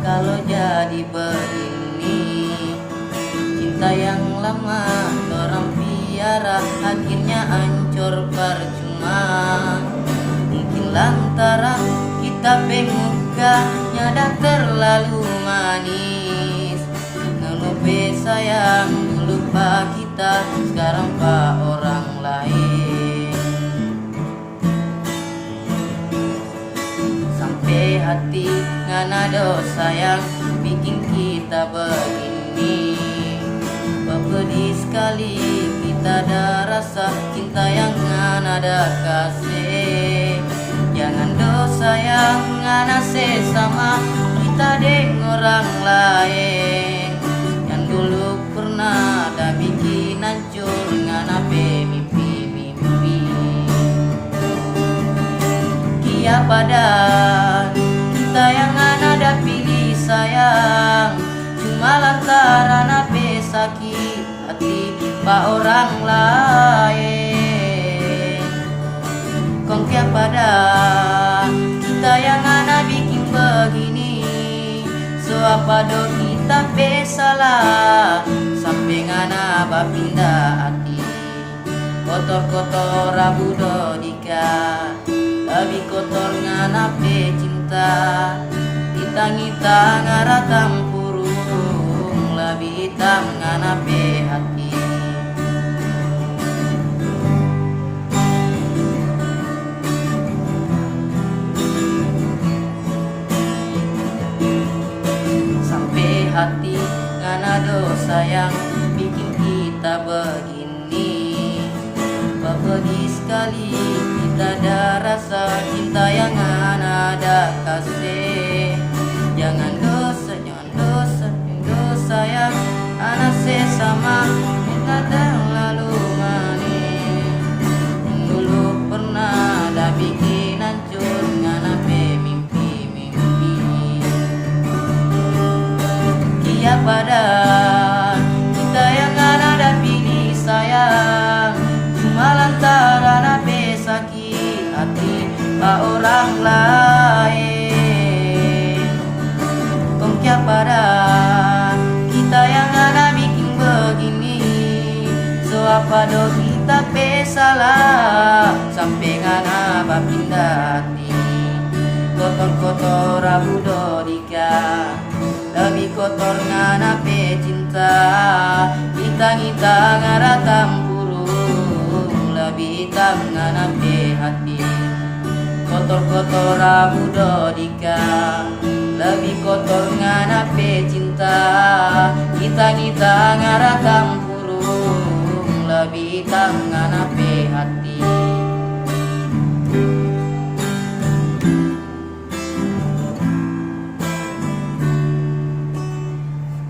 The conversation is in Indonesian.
kalau jadi begini. Cinta yang lama orang piara akhirnya hancur percuma. Mungkin lantaran kita pemukanya dah terlalu manis. Ngelupe sayang lupa kita sekarang pak orang lain. Sampai hati ngana dosa yang bikin kita begini. Pedih sekali kita ada rasa cinta yang ngana ada kasih. Jangan dosa yang ngana sesama kita deng orang lain. Yang dulu pernah ada bikin hancur ngana mimpi-mimpi. Kia pada kita yang ngana ada pilih sayang, cuma lantaran ape sakit hati pak orang lain. Kong kia pada kita yang ana bikin begini. So apa do kita pe salah sampai ngana bapindah hati. Kotor-kotor rabu do dika, lebih kotor ngana pe cinta. Kita ngara tampurung lebih hitam ngana pe hati. Sampai hati ngana dosa yang bikin kita begini. Pedih sekali kita ada rasa cinta yang ngana ada kasih. Jangan dosa yang anak sesama kita terlalu manis. Dulu pernah ada bikin hancur ngana pe mimpi-mimpi. Kia pada kita yang ngana ada pilih sayang, cuma lantaran ape sakit hati pak orang lain. Kong kia pada kita yang ngana bikin begini. So apa do kita pe salah sampai ngana bapindah hati. Kotor-kotor rabu do dika, lebih kotor ngana pe cinta. Kita ngara tampurung lebih hitam ngana pe hati. Kotor-kotor rabu do dika, lebih kotor ngana pe cinta. Kita ngara tampurung lebih hitam ngana pe hati.